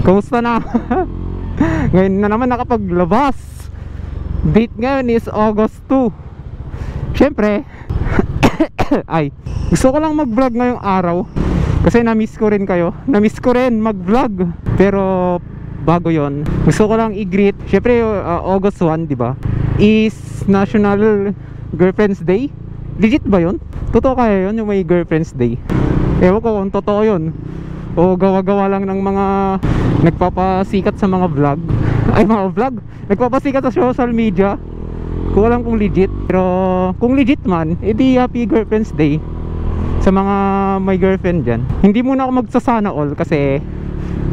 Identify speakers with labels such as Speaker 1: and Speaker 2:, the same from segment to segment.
Speaker 1: Kamusta na? Ngayon na naman nakapaglabas. Date ngayon is August 2. Siyempre ay, gusto ko lang mag-vlog ngayong araw kasi na-miss ko rin kayo. Na-miss ko rin mag-vlog. Pero bago yon, gusto ko lang i-greet. Siyempre August 1, di ba, is National Girlfriend's Day. Legit ba yun? Totoo kaya yun, yung may Girlfriend's Day? Ewan ko kung totoo yun o gawa-gawa lang ng mga nagpapasikat sa mga vlog. Ay, mga vlog, nagpapasikat sa social media. Kung alam kung legit. Pero kung legit man, edi happy Girlfriend's Day sa mga may girlfriend dyan. Hindi muna ako magsasana all kasi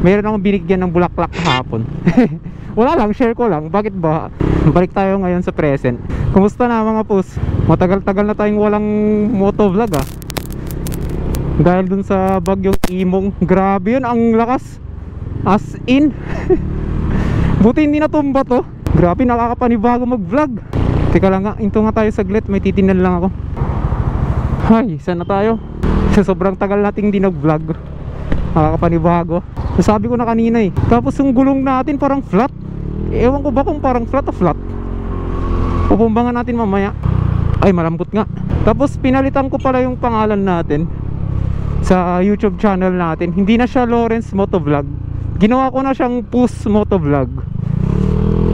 Speaker 1: mayroon akong binigyan ng bulaklak kahapon. Wala lang, share ko lang. Bakit ba? Balik tayo ngayon sa present. Kumusta na mga pus? Matagal-tagal na tayong walang motovlog ah. Dahil dun sa bagyong Imong. Grabe yun, ang lakas. As in. Buti hindi natumba to. Grabe, nakakapanibago mag-vlog. Teka lang nga, into nga tayo saglit. May titinan lang ako. Ay, saan na tayo? Sa sobrang tagal nating di nag-vlog, nakakapanibago. Nasabi ko na kanina eh. Tapos yung gulong natin parang flat. Ewan ko ba kung parang flat o flat. Pupumbangan natin mamaya. Ay, malambot nga. Tapos pinalitan ko pala yung pangalan natin sa YouTube channel natin. Hindi na siya Lawrence Motovlog. Ginawa ko na siyang Pus Motovlog.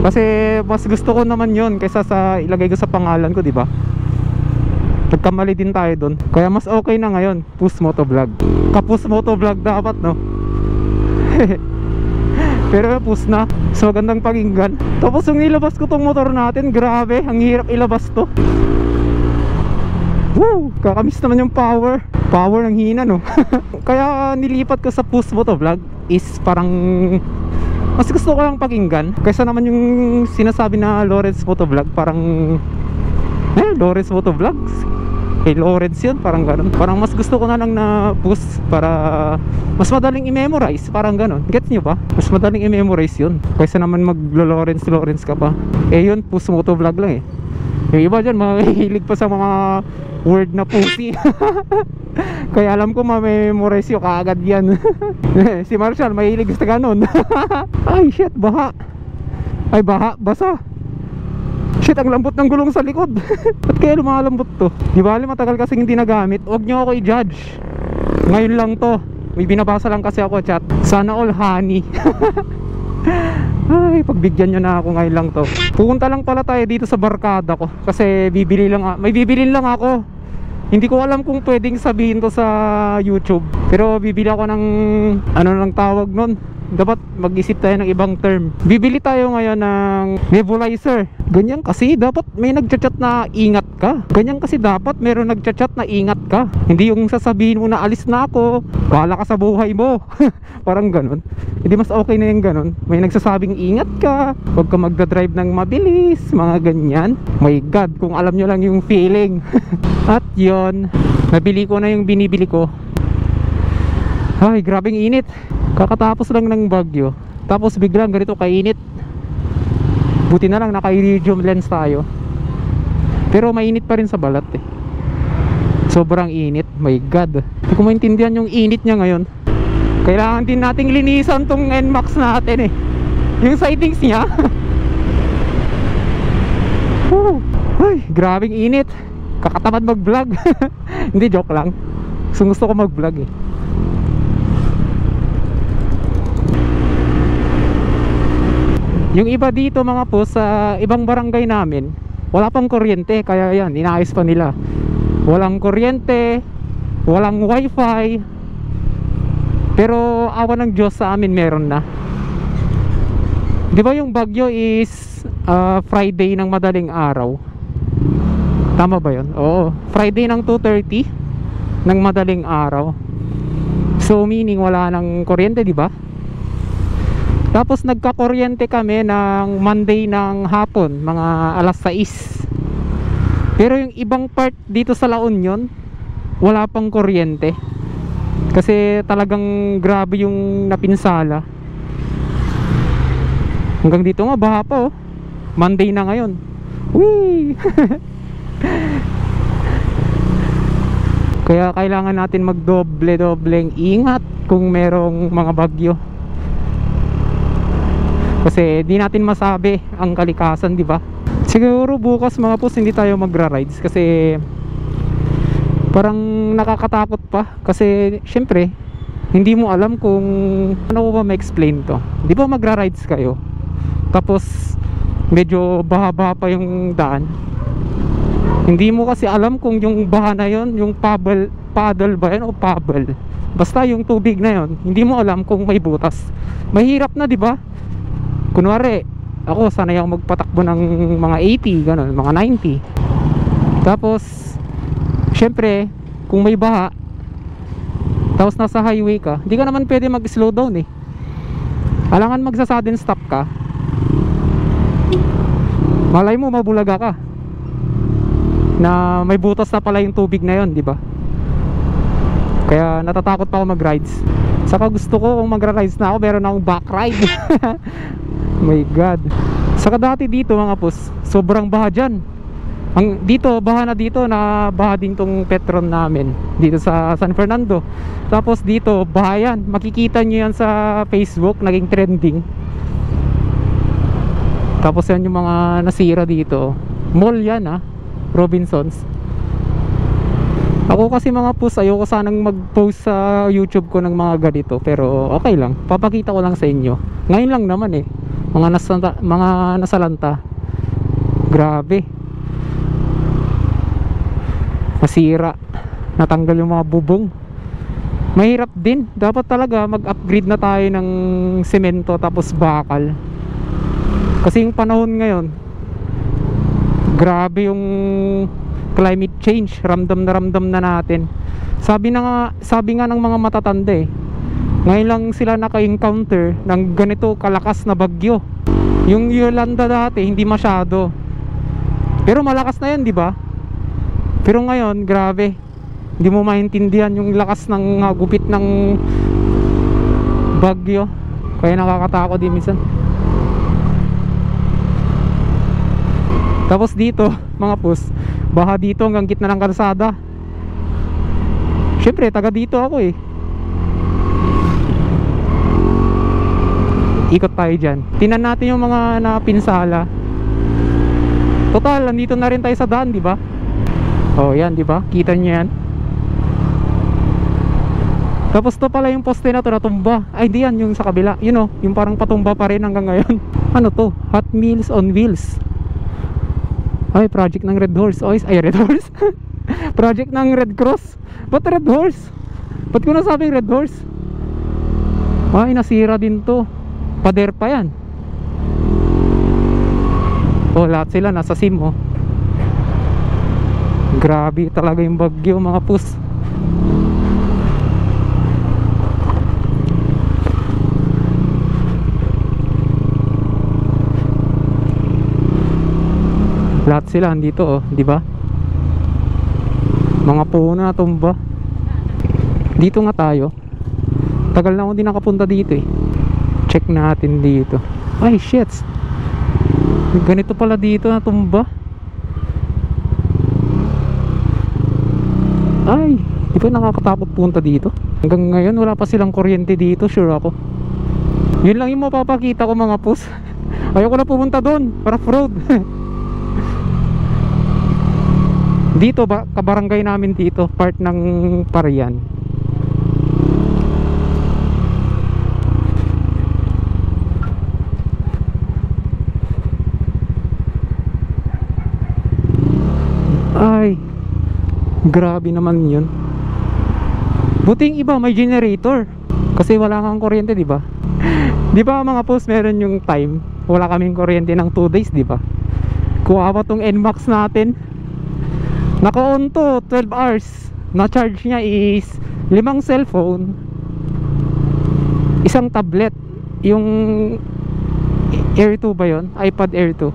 Speaker 1: Kasi mas gusto ko naman yon kaysa sa ilagay ko sa pangalan ko, di ba? Nagkamali din tayo doon. Kaya mas okay na ngayon, Pus Motovlog. Kapus Motovlog dapat, no? Pero Pus na. So magandang pakinggan. Tapos yung ilabas ko tong motor natin, grabe, ang hirap ilabas to. Woo! Kakamiss naman yung power. Power ng hina, no? Kaya nilipat ko sa Pus Motovlog is parang mas gusto ko lang pakinggan kaysa naman yung sinasabi na Lawrence Motovlog. Parang Lawrence Motovlog, Lawrence yun, parang ganun. Parang mas gusto ko na lang na Pus para mas madaling i-memorize. Parang ganun, gets nyo ba? Mas madaling i-memorize yun kaysa naman mag-Lawrence ka pa. Yun, Pus Motovlog lang eh. Yung iba dyan, mahihilig pa sa mga word na pussy. Kaya alam ko ma-memorize yung kaagad yan. Si Marshall mahilig sa ganun. Ay shit, baha. Ay baha, basa. Shit, ang lambot ng gulong sa likod. Ba't kaya lumalambot to? Di bali matagal kasing hindi nagamit. Huwag nyo ako i-judge. Ngayon lang to. May binabasa lang kasi ako chat. Sana all honey. Ay, pagbigyan nyo na ako ngayon lang to. Pupunta lang pala tayo dito sa barkada ko kasi may bibili lang ako. Hindi ko alam kung pwedeng sabihin to sa YouTube, pero bibili ako ng ano lang tawag nun. Dapat mag-isip tayo ng ibang term. Bibili tayo ngayon ng nebulizer. Ganyan kasi dapat may nagchat-chat na ingat ka. Ganyan kasi dapat meron nagchat-chat na ingat ka. Hindi yung sasabihin mo na alis na ako, bahala ka sa buhay mo. Parang ganun. Hindi mas okay na yung ganun. May nagsasabing ingat ka, huwag ka magdadrive ng mabilis, mga ganyan. My God, kung alam nyo lang yung feeling. At yon, nabili ko na yung binibili ko. Ay, grabing init. Kakatapos lang ng bagyo, tapos biglang ganito kainit. Buti na lang naka-iridium lens tayo, pero mainit pa rin sa balat eh. Sobrang init, my God. Hindi ko maintindihan yung init niya ngayon. Kailangan din nating linisan tong NMAX natin eh, yung sidings niya. Ay, grabing init. Kakatamad mag-vlog. Hindi, joke lang. Gusto ko mag-vlog eh. Yung iba dito mga po sa ibang barangay namin, wala pang kuryente, kaya yan, inaayos pa nila. Walang kuryente, walang wifi. Pero awa ng Diyos sa amin meron na. Di ba yung bagyo is Friday ng madaling araw? Tama ba yun? Oo, Friday ng 2:30 ng madaling araw. So meaning wala nang kuryente, di ba? Tapos nagka-kuryente kami ng Monday ng hapon, mga alas 6. Pero yung ibang part dito sa La Union, wala pang kuryente. Kasi talagang grabe yung napinsala. Hanggang dito nga, baha pa oh. Monday na ngayon. Whee! Kaya kailangan natin magdoble-dobleng ingat kung merong mga bagyo. Kasi di natin masabi ang kalikasan, di ba? Siguro bukas mga pus hindi tayo magra-rides kasi parang nakakatakot pa. Kasi syempre hindi mo alam kung ano ko ba ma-explain to. Di ba magra-rides kayo, tapos medyo baha-baha pa yung daan. Hindi mo kasi alam kung yung baha na yon, yung paddle ba yan o pebble, basta yung tubig na yon, hindi mo alam kung may butas. Mahirap na, di ba? Kunwari ako sanay ako magpatakbo ng mga 80 ganun, mga 90. Tapos syempre kung may baha tapos nasa highway ka, hindi ka naman pwede mag slow down eh. Alangan magsa sudden stop ka, malay mo mabulaga ka na may butas na pala yung tubig na yon, di ba? Kaya natatakot pa ako mag-rides. Saka gusto ko kung magra-rides na ako, meron akong back ride. My God. Saka dati dito mga pus, sobrang baha dyan. Dito, baha na dito, na baha din tong Petron namin dito sa San Fernando. Tapos dito, baha yan. Makikita nyo yan sa Facebook, naging trending. Tapos yan yung mga nasira dito. Mall yan Robinsons. Ako kasi mga pus, ayoko sanang mag-post sa YouTube ko ng mga ganito, pero okay lang, papakita ko lang sa inyo. Ngayon lang naman mga nasalanta. Grabe, masira, natanggal yung mga bubong. Mahirap din, dapat talaga mag-upgrade na tayo ng semento tapos bakal. Kasi yung panahon ngayon, grabe yung climate change, ramdam na natin. Sabi nga ng mga matatanda ngayon lang sila naka-encounter ng ganito kalakas na bagyo. Yung Yolanda dati hindi masyado, pero malakas na yan, di ba? Pero ngayon grabe, hindi mo maintindihan yung lakas ng gupit ng bagyo. Kaya nakakatakot din minsan. Tapos dito mga pus, baha dito hanggang gitna ng kalsada. Syempre taga dito ako Ikot tayo dyan, tingnan natin yung mga napinsala. Total, nandito na rin tayo sa daan, di ba? Oh yan, di ba? Kita niyo yan. Tapos to pala yung poste na to natumba. Ay di yan, yung sa kabila. Yung parang patumba pa rin hanggang ngayon. Ano to? Hot Meals on Wheels. Ay, project ng Red Horse. Ay, Red Horse. Project ng Red Cross. Ba't Red Horse? Ba't ko nasabing Red Horse? Ay, nasira din to. Pader pa yan. Lahat sila nasa sim Grabe talaga yung bagyo mga pus. Lahat sila andito di ba? Mga puno na tumba. Dito nga tayo. Tagal na ako din nakapunta dito Check natin dito. Ay shit, ganito pala dito na tumba. Ay, di ba nakakatakot punta dito? Hanggang ngayon wala pa silang kuryente dito, sure ako. Yun lang yung mapapakita ko mga pus. Ayoko na pumunta doon, rough road. Dito ba, kabarangay namin dito, part ng Parian. Ay, grabe naman yun. Buting iba may generator kasi wala kang kuryente, di ba? Di ba mga post, meron yung time wala kaming kuryente ng 2 days, di ba? Kuwawa tong NMAX natin. Naka-on to 12 hours. Na-charge niya is 5 cellphone, 1 tablet, yung Air 2 ba yun? iPad Air 2.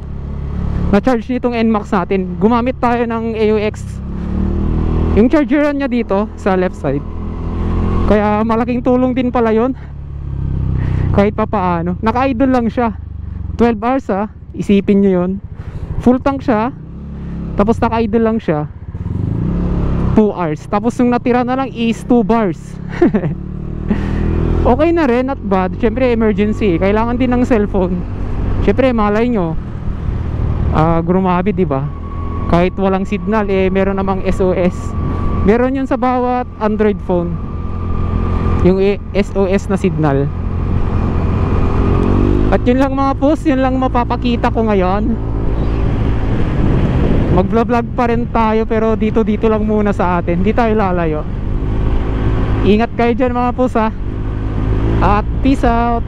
Speaker 1: Na-charge nitong NMAX natin. Gumamit tayo ng AUX, yung chargeran niya dito sa left side. Kaya malaking tulong din pala yun. Kahit pa paano, naka-idle lang siya 12 hours isipin nyo yun. Full tank siya, tapos naka-idle lang siya 2 hours. Tapos yung natira na lang is 2 bars. okay na rin, not bad. Syempre emergency, kailangan din ng cellphone. Syempre malay nyo, grumabi, di ba? Kahit walang signal, meron namang SOS. Meron yun sa bawat Android phone, yung SOS na signal. At yun lang mga post, yun lang mapapakita ko ngayon. Mag-vlog pa rin tayo, pero dito lang muna sa atin. Hindi tayo lalayo. Ingat kayo dyan mga post ha. At peace out.